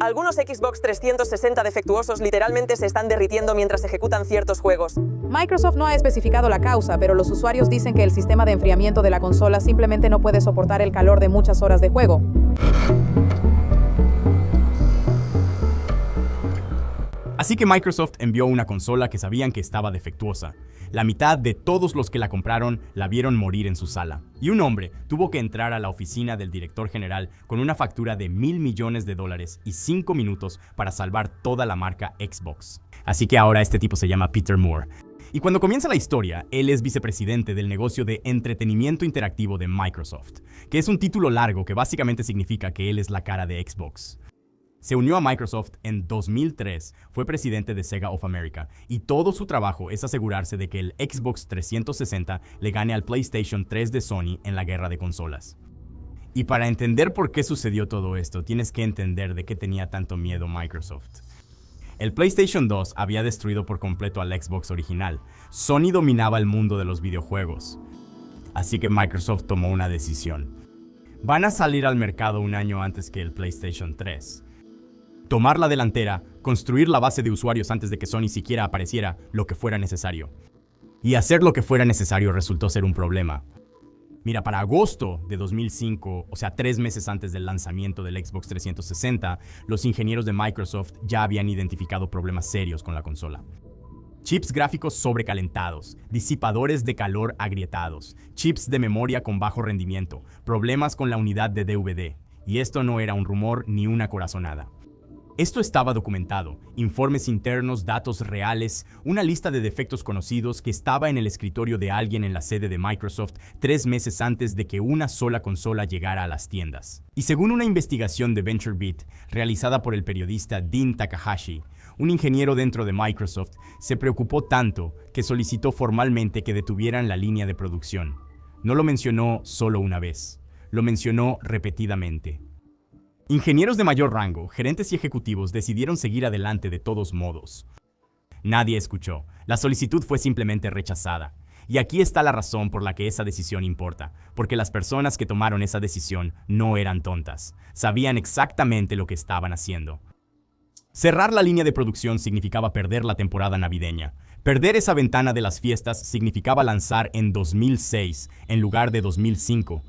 Algunos Xbox 360 defectuosos literalmente se están derritiendo mientras ejecutan ciertos juegos. Microsoft no ha especificado la causa, pero los usuarios dicen que el sistema de enfriamiento de la consola simplemente no puede soportar el calor de muchas horas de juego. Así que Microsoft envió una consola que sabían que estaba defectuosa. La mitad de todos los que la compraron la vieron morir en su sala. Y un hombre tuvo que entrar a la oficina del director general con una factura de $1.000 millones y 5 minutos para salvar toda la marca Xbox. Así que ahora este tipo se llama Peter Moore. Y cuando comienza la historia, él es vicepresidente del negocio de entretenimiento interactivo de Microsoft, que es un título largo que básicamente significa que él es la cara de Xbox. Se unió a Microsoft en 2003, fue presidente de Sega of America, y todo su trabajo es asegurarse de que el Xbox 360 le gane al PlayStation 3 de Sony en la guerra de consolas. Y para entender por qué sucedió todo esto, tienes que entender de qué tenía tanto miedo Microsoft. El PlayStation 2 había destruido por completo al Xbox original. Sony dominaba el mundo de los videojuegos. Así que Microsoft tomó una decisión. Van a salir al mercado un año antes que el PlayStation 3. Tomar la delantera, construir la base de usuarios antes de que Sony siquiera apareciera, lo que fuera necesario. Y hacer lo que fuera necesario resultó ser un problema. Mira, para agosto de 2005, o sea 3 meses antes del lanzamiento del Xbox 360, los ingenieros de Microsoft ya habían identificado problemas serios con la consola. Chips gráficos sobrecalentados, disipadores de calor agrietados, chips de memoria con bajo rendimiento, problemas con la unidad de DVD. Y esto no era un rumor ni una corazonada. Esto estaba documentado, informes internos, datos reales, una lista de defectos conocidos que estaba en el escritorio de alguien en la sede de Microsoft 3 meses antes de que una sola consola llegara a las tiendas. Y según una investigación de VentureBeat realizada por el periodista Dean Takahashi, un ingeniero dentro de Microsoft se preocupó tanto que solicitó formalmente que detuvieran la línea de producción. No lo mencionó solo una vez, lo mencionó repetidamente. Ingenieros de mayor rango, gerentes y ejecutivos decidieron seguir adelante de todos modos. Nadie escuchó. La solicitud fue simplemente rechazada. Y aquí está la razón por la que esa decisión importa. Porque las personas que tomaron esa decisión no eran tontas. Sabían exactamente lo que estaban haciendo. Cerrar la línea de producción significaba perder la temporada navideña. Perder esa ventana de las fiestas significaba lanzar en 2006 en lugar de 2005.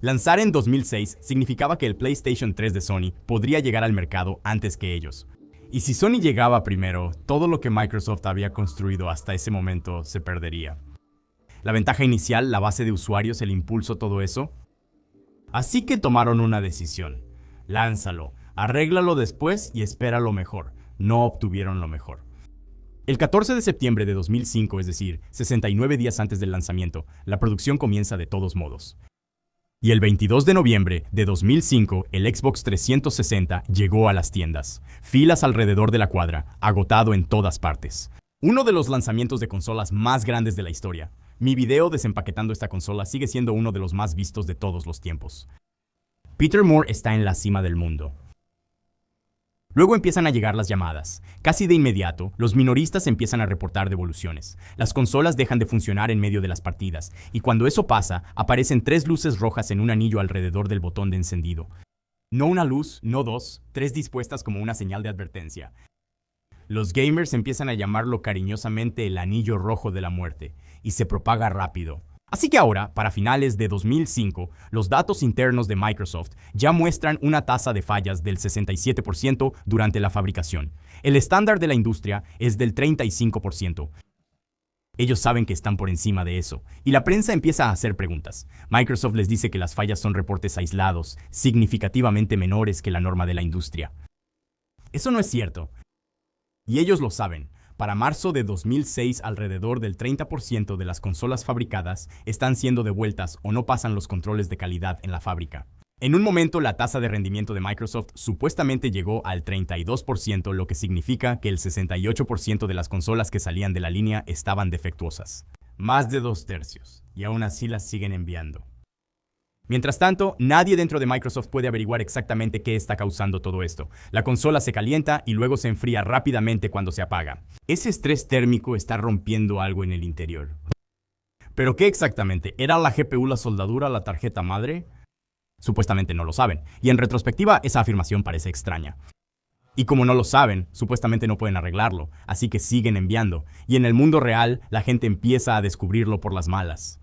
Lanzar en 2006 significaba que el PlayStation 3 de Sony podría llegar al mercado antes que ellos. Y si Sony llegaba primero, todo lo que Microsoft había construido hasta ese momento se perdería. La ventaja inicial, la base de usuarios, el impulso, todo eso. Así que tomaron una decisión. Lánzalo, arréglalo después y espera lo mejor. No obtuvieron lo mejor. El 14 de septiembre de 2005, es decir, 69 días antes del lanzamiento, la producción comienza de todos modos. Y el 22 de noviembre de 2005, el Xbox 360 llegó a las tiendas. Filas alrededor de la cuadra, agotado en todas partes. Uno de los lanzamientos de consolas más grandes de la historia. Mi video desempaquetando esta consola sigue siendo uno de los más vistos de todos los tiempos. Peter Moore está en la cima del mundo. Luego empiezan a llegar las llamadas. Casi de inmediato, los minoristas empiezan a reportar devoluciones. Las consolas dejan de funcionar en medio de las partidas, y cuando eso pasa, aparecen 3 luces rojas en un anillo alrededor del botón de encendido. No una luz, no 2, 3 dispuestas como una señal de advertencia. Los gamers empiezan a llamarlo cariñosamente el anillo rojo de la muerte, y se propaga rápido. Así que ahora, para finales de 2005, los datos internos de Microsoft ya muestran una tasa de fallas del 67% durante la fabricación. El estándar de la industria es del 35%. Ellos saben que están por encima de eso, y la prensa empieza a hacer preguntas. Microsoft les dice que las fallas son reportes aislados, significativamente menores que la norma de la industria. Eso no es cierto. Y ellos lo saben. Para marzo de 2006, alrededor del 30% de las consolas fabricadas están siendo devueltas o no pasan los controles de calidad en la fábrica. En un momento, la tasa de rendimiento de Microsoft supuestamente llegó al 32%, lo que significa que el 68% de las consolas que salían de la línea estaban defectuosas. Más de 2/3, y aún así las siguen enviando. Mientras tanto, nadie dentro de Microsoft puede averiguar exactamente qué está causando todo esto. La consola se calienta y luego se enfría rápidamente cuando se apaga. Ese estrés térmico está rompiendo algo en el interior. ¿Pero qué exactamente? ¿Era la GPU, la soldadura, la tarjeta madre? Supuestamente no lo saben, y en retrospectiva esa afirmación parece extraña. Y como no lo saben, supuestamente no pueden arreglarlo, así que siguen enviando. Y en el mundo real, la gente empieza a descubrirlo por las malas.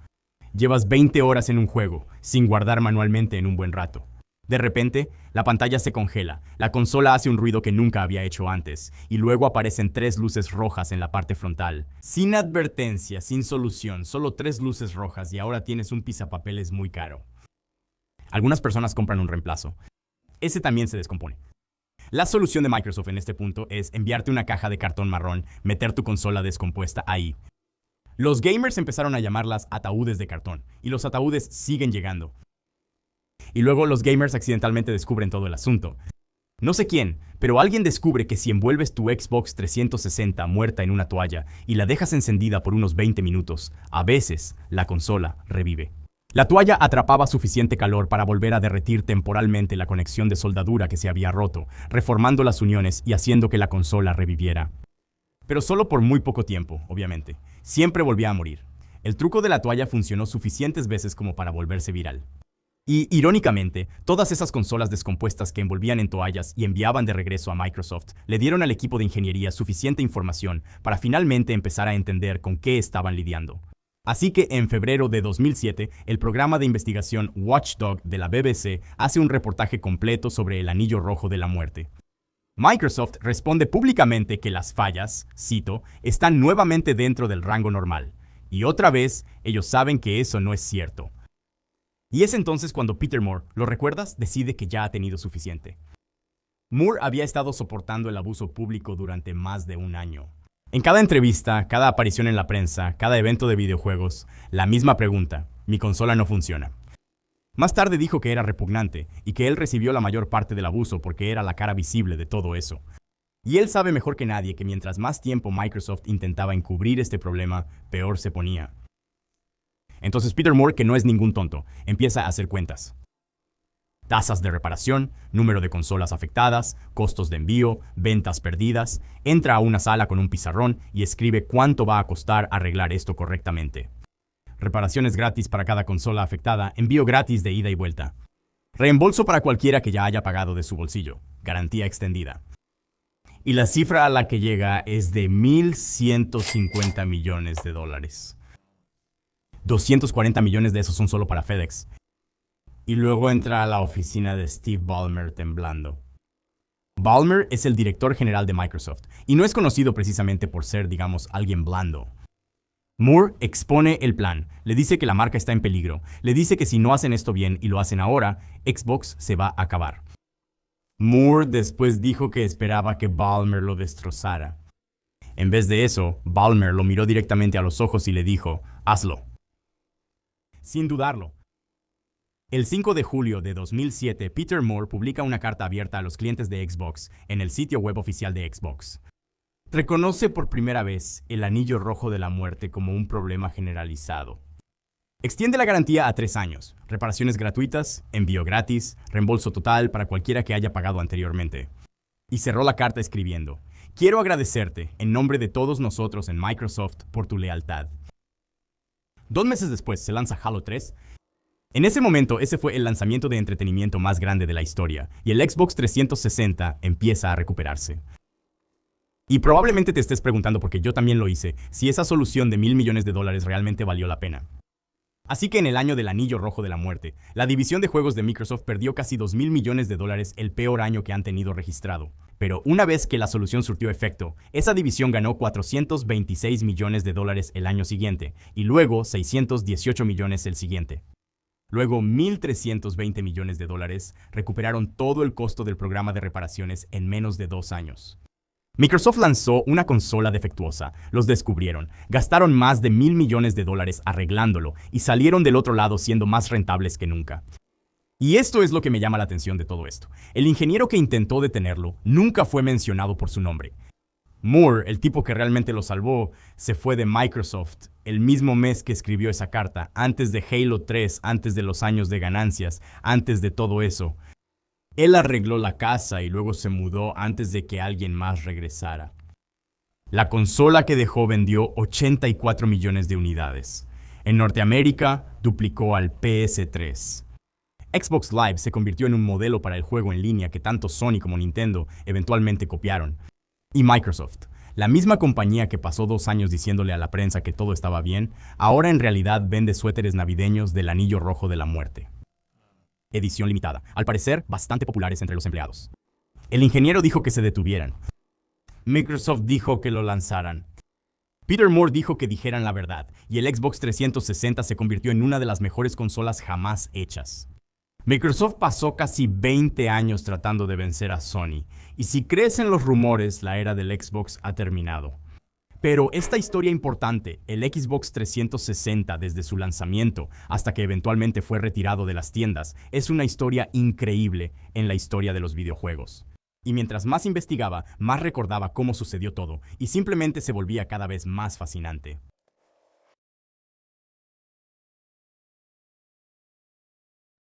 Llevas 20 horas en un juego, sin guardar manualmente en un buen rato. De repente, la pantalla se congela, la consola hace un ruido que nunca había hecho antes, y luego aparecen 3 luces rojas en la parte frontal. Sin advertencia, sin solución, solo 3 luces rojas y ahora tienes un pisapapeles muy caro. Algunas personas compran un reemplazo. Ese también se descompone. La solución de Microsoft en este punto es enviarte una caja de cartón marrón, meter tu consola descompuesta ahí. Los gamers empezaron a llamarlas ataúdes de cartón, y los ataúdes siguen llegando. Y luego los gamers accidentalmente descubren todo el asunto. No sé quién, pero alguien descubre que si envuelves tu Xbox 360 muerta en una toalla y la dejas encendida por unos 20 minutos, a veces la consola revive. La toalla atrapaba suficiente calor para volver a derretir temporalmente la conexión de soldadura que se había roto, reformando las uniones y haciendo que la consola reviviera. Pero solo por muy poco tiempo, obviamente. Siempre volvía a morir. El truco de la toalla funcionó suficientes veces como para volverse viral. Y, irónicamente, todas esas consolas descompuestas que envolvían en toallas y enviaban de regreso a Microsoft le dieron al equipo de ingeniería suficiente información para finalmente empezar a entender con qué estaban lidiando. Así que en febrero de 2007, el programa de investigación Watchdog de la BBC hace un reportaje completo sobre el anillo rojo de la muerte. Microsoft responde públicamente que las fallas, cito, están nuevamente dentro del rango normal. Y otra vez, ellos saben que eso no es cierto. Y es entonces cuando Peter Moore, ¿lo recuerdas?, decide que ya ha tenido suficiente. Moore había estado soportando el abuso público durante más de un año. En cada entrevista, cada aparición en la prensa, cada evento de videojuegos, la misma pregunta: mi consola no funciona. Más tarde dijo que era repugnante y que él recibió la mayor parte del abuso porque era la cara visible de todo eso. Y él sabe mejor que nadie que mientras más tiempo Microsoft intentaba encubrir este problema, peor se ponía. Entonces Peter Moore, que no es ningún tonto, empieza a hacer cuentas. Tasas de reparación, número de consolas afectadas, costos de envío, ventas perdidas. Entra a una sala con un pizarrón y escribe cuánto va a costar arreglar esto correctamente. Reparaciones gratis para cada consola afectada, envío gratis de ida y vuelta. Reembolso para cualquiera que ya haya pagado de su bolsillo. Garantía extendida. Y la cifra a la que llega es de $1,150 millones. 240 millones de esos son solo para FedEx. Y luego entra a la oficina de Steve Ballmer temblando. Ballmer es el director general de Microsoft y no es conocido precisamente por ser, digamos, alguien blando. Moore expone el plan, le dice que la marca está en peligro, le dice que si no hacen esto bien y lo hacen ahora, Xbox se va a acabar. Moore después dijo que esperaba que Ballmer lo destrozara. En vez de eso, Ballmer lo miró directamente a los ojos y le dijo: hazlo. Sin dudarlo. El 5 de julio de 2007, Peter Moore publica una carta abierta a los clientes de Xbox en el sitio web oficial de Xbox. Reconoce por primera vez el anillo rojo de la muerte como un problema generalizado. Extiende la garantía a 3 años, reparaciones gratuitas, envío gratis, reembolso total para cualquiera que haya pagado anteriormente. Y cerró la carta escribiendo: quiero agradecerte, en nombre de todos nosotros en Microsoft, por tu lealtad. 2 meses después se lanza Halo 3. En ese momento, ese fue el lanzamiento de entretenimiento más grande de la historia, y el Xbox 360 empieza a recuperarse. Y probablemente te estés preguntando, porque yo también lo hice, si esa solución de $1,000 millones realmente valió la pena. Así que en el año del anillo rojo de la muerte, la división de juegos de Microsoft perdió casi $2,000 millones, el peor año que han tenido registrado. Pero una vez que la solución surtió efecto, esa división ganó $426 millones el año siguiente, y luego $618 millones el siguiente. Luego, $1,320 millones recuperaron todo el costo del programa de reparaciones en menos de 2 años. Microsoft lanzó una consola defectuosa, los descubrieron, gastaron más de $1,000 millones arreglándolo y salieron del otro lado siendo más rentables que nunca. Y esto es lo que me llama la atención de todo esto. El ingeniero que intentó detenerlo nunca fue mencionado por su nombre. Moore, el tipo que realmente lo salvó, se fue de Microsoft el mismo mes que escribió esa carta, antes de Halo 3, antes de los años de ganancias, antes de todo eso. Él arregló la casa y luego se mudó antes de que alguien más regresara. La consola que dejó vendió 84 millones de unidades. En Norteamérica, duplicó al PS3. Xbox Live se convirtió en un modelo para el juego en línea que tanto Sony como Nintendo eventualmente copiaron. Y Microsoft, la misma compañía que pasó 2 años diciéndole a la prensa que todo estaba bien, ahora en realidad vende suéteres navideños del Anillo Rojo de la Muerte. Edición limitada, al parecer bastante populares entre los empleados. El ingeniero dijo que se detuvieran. Microsoft dijo que lo lanzaran. Peter Moore dijo que dijeran la verdad, y el Xbox 360 se convirtió en una de las mejores consolas jamás hechas. Microsoft pasó casi 20 años tratando de vencer a Sony, y si crees en los rumores, la era del Xbox ha terminado. Pero esta historia importante, el Xbox 360 desde su lanzamiento hasta que eventualmente fue retirado de las tiendas, es una historia increíble en la historia de los videojuegos. Y mientras más investigaba, más recordaba cómo sucedió todo, y simplemente se volvía cada vez más fascinante.